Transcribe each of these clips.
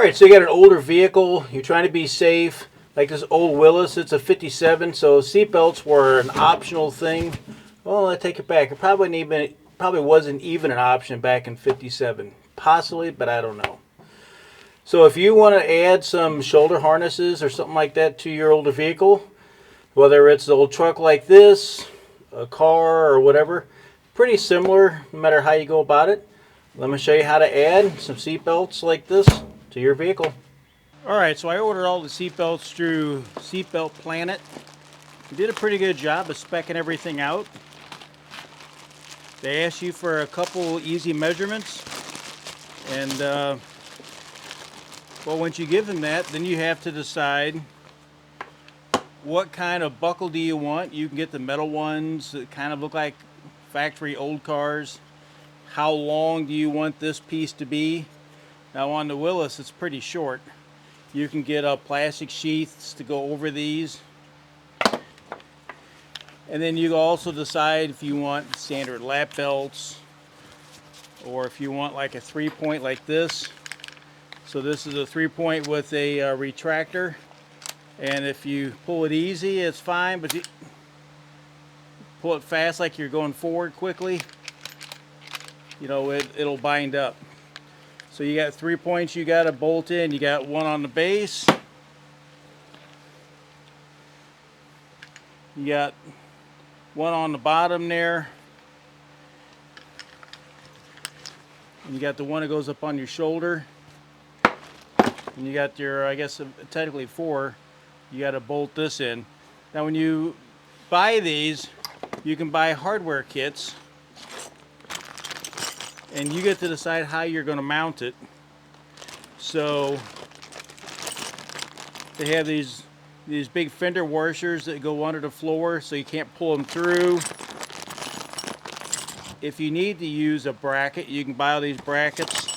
Alright, so you got an older vehicle, you're trying to be safe, like this old Willys, it's a 57, so seatbelts were an optional thing. Well, I take it back, it probably wasn't even an option back in 57. Possibly, but I don't know. So if you want to add some shoulder harnesses or something like that to your older vehicle, whether it's an old truck like this, a car, or whatever, pretty similar no matter how you go about it. Let me show you how to add some seat belts like this to your vehicle. Alright, so I ordered all the seat belts through Seatbelt Planet. They did a pretty good job of speccing everything out. They asked you for a couple easy measurements, and well, once you give them that, then you have to decide what kind of buckle do you want. You can get the metal ones that kind of look like factory old cars. How long do you want this piece to be? Now on the Willys, it's pretty short. You can get plastic sheaths to go over these. And then you also decide if you want standard lap belts or if you want like a 3-point like this. So this is a 3-point with a retractor, and if you pull it easy it's fine, but if you pull it fast like you're going forward quickly, you know, it'll bind up. So you got 3 points you got to bolt in. You got one on the base, you got one on the bottom there, and you got the one that goes up on your shoulder, and you got your, I guess technically 4, you got to bolt this in. Now when you buy these, you can buy hardware kits, and you get to decide how you're going to mount it. So they have these big fender washers that go under the floor so you can't pull them through. If you need to use a bracket, you can buy all these brackets.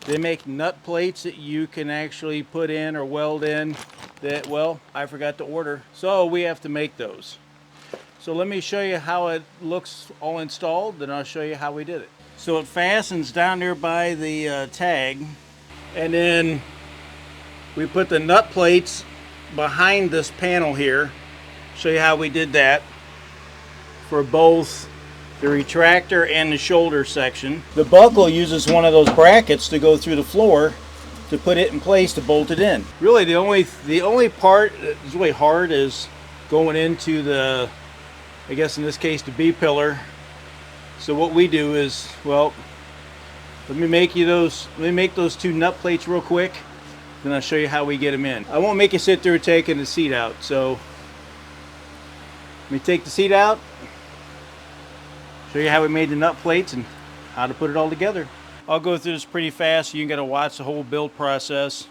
They make nut plates that you can actually put in or weld in that, well, I forgot to order, so we have to make those. So let me show you how it looks all installed, then I'll show you how we did it. So it fastens down there by the tag, and then we put the nut plates behind this panel here. Show you how we did that for both the retractor and the shoulder section. The buckle uses one of those brackets to go through the floor to put it in place to bolt it in. Really the only part that's really hard is going into the, I guess in this case, the B pillar. So what we do is, well, let me make those 2 nut plates real quick, then I'll show you how we get them in. I won't make you sit there taking the seat out, so let me take the seat out, show you how we made the nut plates and how to put it all together. I'll go through this pretty fast so you can watch the whole build process,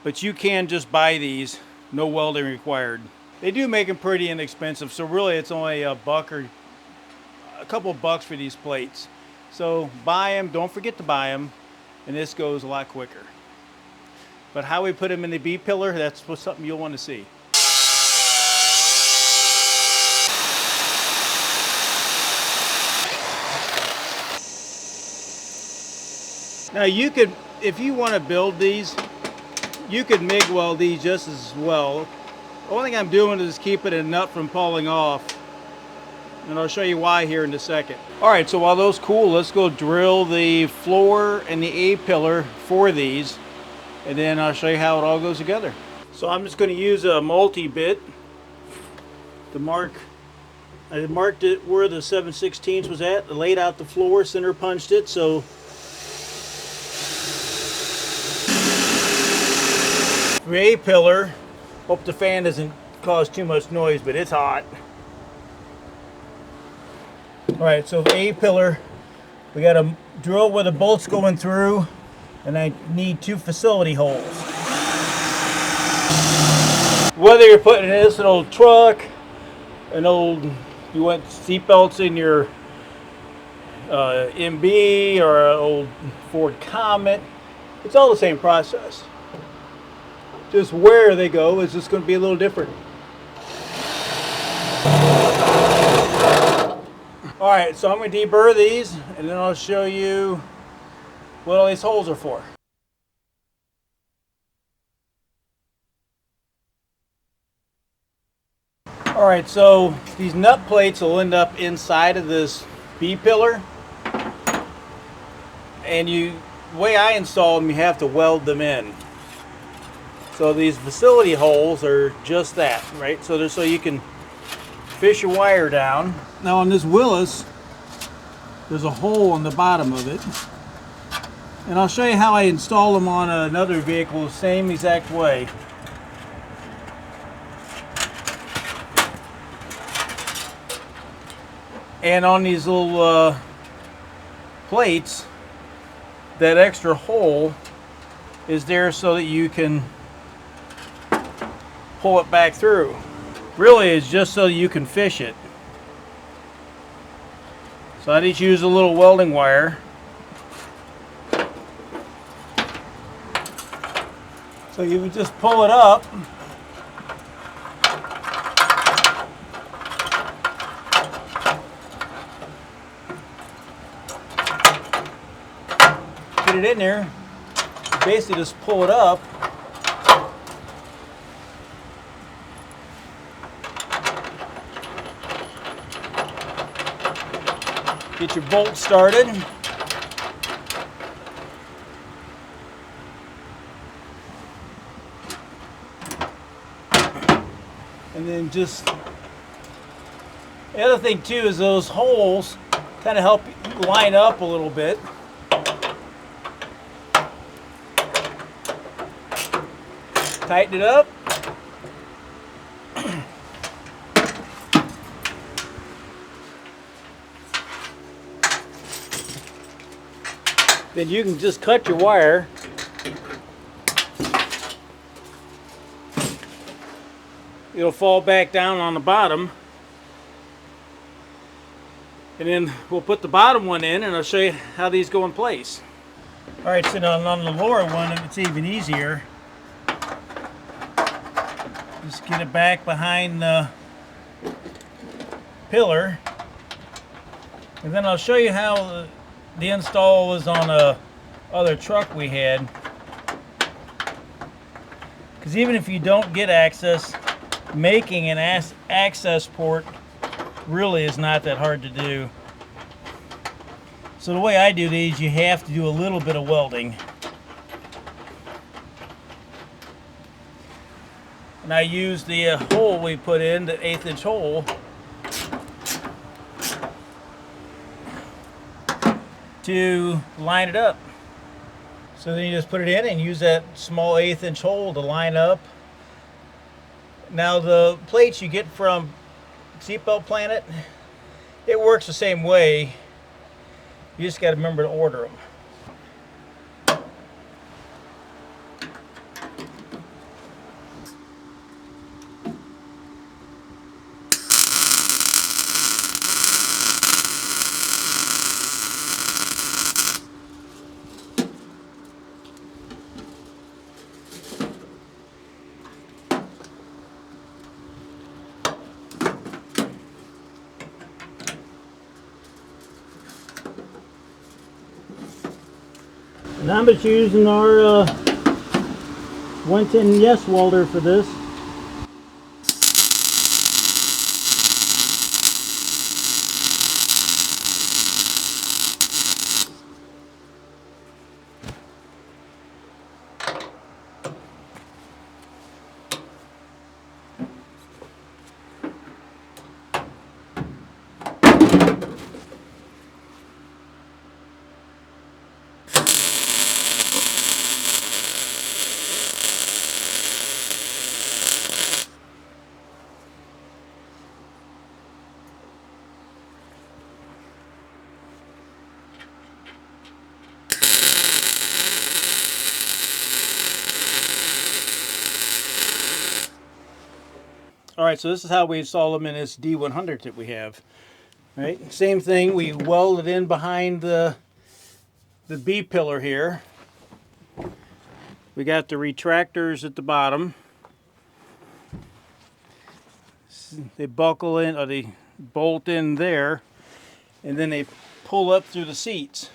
but you can just buy these, no welding required. They do make them pretty inexpensive, so really it's only a buck or a couple bucks for these plates. So buy them, don't forget to buy them, and this goes a lot quicker. But how we put them in the B pillar, that's something you'll want to see. Now you could, if you want to build these, you could MIG weld these just as well. The only thing I'm doing is keeping a nut from falling off, and I'll show you why here in a second. Alright, so while those cool, let's go drill the floor and the A pillar for these, and then I'll show you how it all goes together. So I'm just going to use a multi-bit to mark. I marked it where the 7/16 was at, I laid out the floor, center punched it, so for A pillar, hope the fan doesn't cause too much noise, but it's hot. Alright, so A pillar, we got a drill where the bolt's going through, and I need 2 facility holes. Whether you're putting this in an old truck, you want seat belts in your MB or an old Ford Comet, it's all the same process. Just where they go is just going to be a little different. Alright, so I'm going to deburr these, and then I'll show you what all these holes are for. All right, so these nut plates will end up inside of this B pillar, and the way I install them, you have to weld them in. So these facility holes are just that, right? So they're so you can fish your wire down. Now on this Willys, there's a hole on the bottom of it, and I'll show you how I install them on another vehicle the same exact way. And on these little plates, that extra hole is there so that you can pull it back through. Really, it's just so you can fish it. So I just use a little welding wire. So you would just pull it up. Get it in there. Basically just pull it up. Get your bolt started. And then just, the other thing too is those holes kind of help you line up a little bit. Tighten it up. Then you can just cut your wire. It'll fall back down on the bottom. And then we'll put the bottom one in and I'll show you how these go in place. All right, so on the lower one, it's even easier. Just get it back behind the pillar. And then I'll show you how the install was on a other truck we had. Because even if you don't get access, making an access port really is not that hard to do. So the way I do these, you have to do a little bit of welding. And I use the hole we put in, the 1/8 inch hole, to line it up. So then you just put it in and use that small 1/8 inch hole to line up. Now the plates you get from Seatbelt Planet, it works the same way. You just got to remember to order them. And I'm just using our 110 Yes welder for this. All right, so this is how we install them in this D100 that we have. Right, same thing. We weld it in behind the B pillar here. We got the retractors at the bottom. They buckle in, or they bolt in there, and then they pull up through the seats.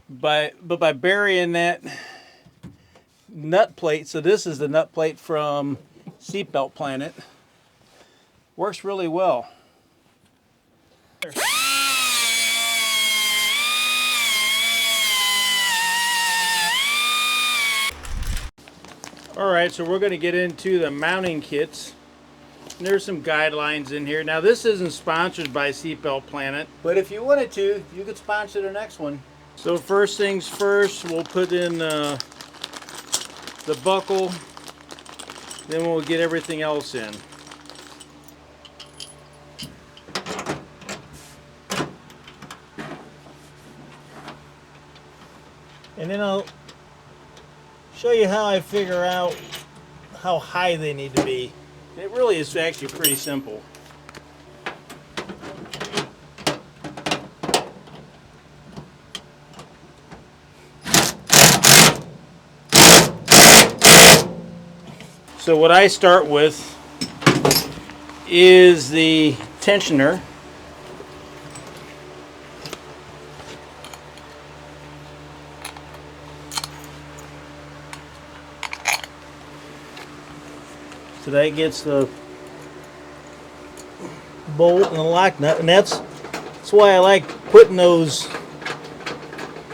But by burying that nut plate, so this is the nut plate from Seatbelt Planet. Works really well. Alright, so we're going to get into the mounting kits. And there's some guidelines in here. Now this isn't sponsored by Seatbelt Planet, but if you wanted to, you could sponsor the next one. So first things first, we'll put in the buckle, then we'll get everything else in. And then I'll show you how I figure out how high they need to be. It really is actually pretty simple. So what I start with is the tensioner. So that gets the bolt and the lock nut, and that's why I like putting those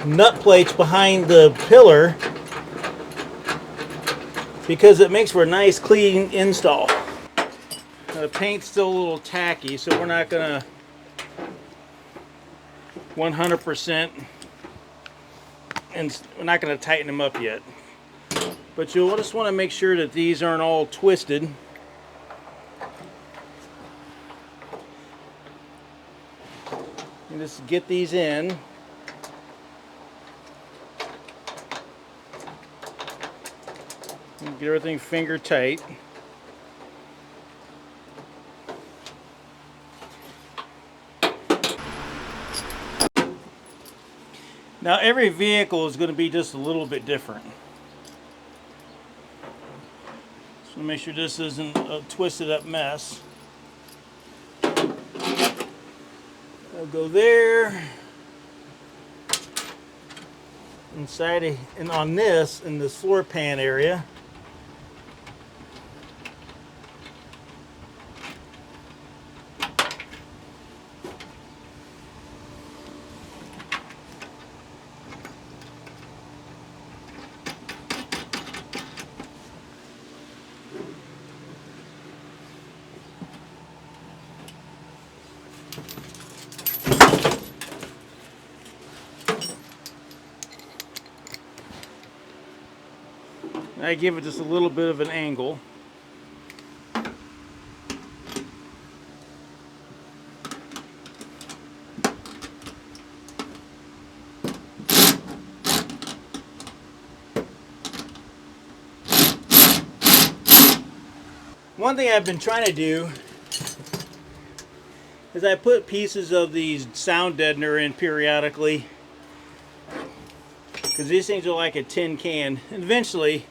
nut plates behind the pillar, because it makes for a nice clean install. The paint's still a little tacky, so we're not gonna 100%, and we're not gonna tighten them up yet. But you'll just want to make sure that these aren't all twisted. And just get these in. And get everything finger tight. Now every vehicle is going to be just a little bit different. So make sure this isn't a twisted up mess. I'll go there. Inside and on this, in this floor pan area. I give it just a little bit of an angle. One thing I've been trying to do is I put pieces of these sound deadener in periodically, because these things are like a tin can, and eventually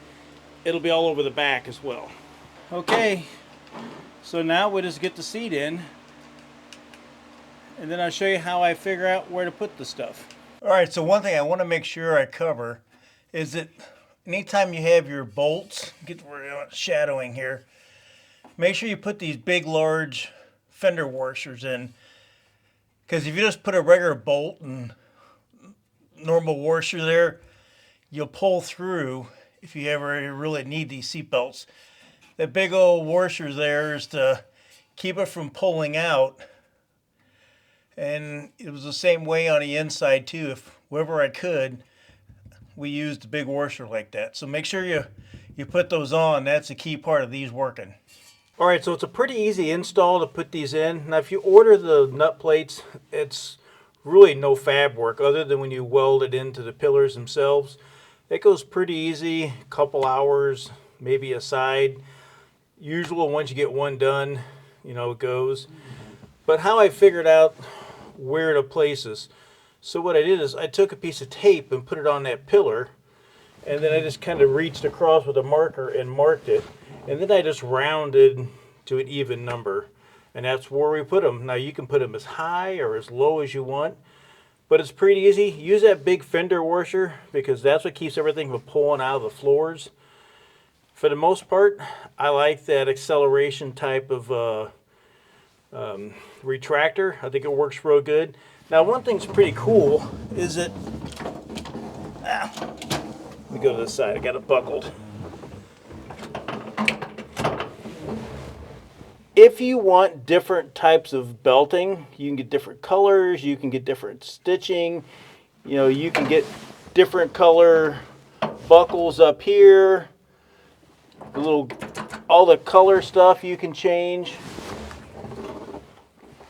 it'll be all over the back as well. Okay, so now we'll just get the seat in, and then I'll show you how I figure out where to put the stuff. Alright, so one thing I want to make sure I cover is that anytime you have your bolts, get shadowing here, make sure you put these big large fender washers in, because if you just put a regular bolt and normal washer there, you'll pull through if you ever really need these seat belts. That big old washer there is to keep it from pulling out, and it was the same way on the inside too. If wherever I could, we used a big washer like that. So make sure you put those on. That's a key part of these working. Alright, so it's a pretty easy install to put these in. Now if you order the nut plates, it's really no fab work other than when you weld it into the pillars themselves. It goes pretty easy, a couple hours, maybe a side. Usually once you get one done, you know, it goes. But how I figured out where to place this. So what I did is I took a piece of tape and put it on that pillar, and then I just kind of reached across with a marker and marked it. And then I just rounded to an even number, and that's where we put them. Now you can put them as high or as low as you want, but it's pretty easy. Use that big fender washer, because that's what keeps everything from pulling out of the floors. For the most part, I like that acceleration type of retractor. I think it works real good. Now, one thing's pretty cool is that, let me go to this side. I got it buckled. If you want different types of belting, you can get different colors, you can get different stitching, you know, you can get different color buckles up here, all the color stuff you can change.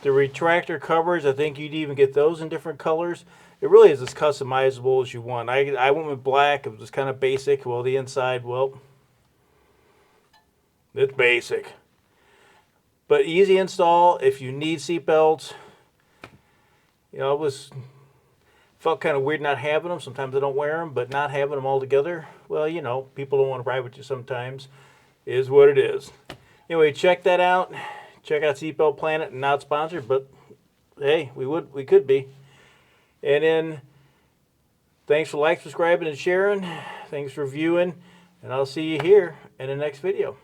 The retractor covers, I think you'd even get those in different colors. It really is as customizable as you want. I went with black, it was kind of basic. Well, the inside, well, it's basic. But easy install if you need seat belts. You know, felt kind of weird not having them. Sometimes I don't wear them, but not having them all together, well, you know, people don't want to ride with you sometimes. Is what it is. Anyway, check that out. Check out Seatbelt Planet. Not sponsored, but hey, we could be. And then thanks for liking, subscribing, and sharing. Thanks for viewing, and I'll see you here in the next video.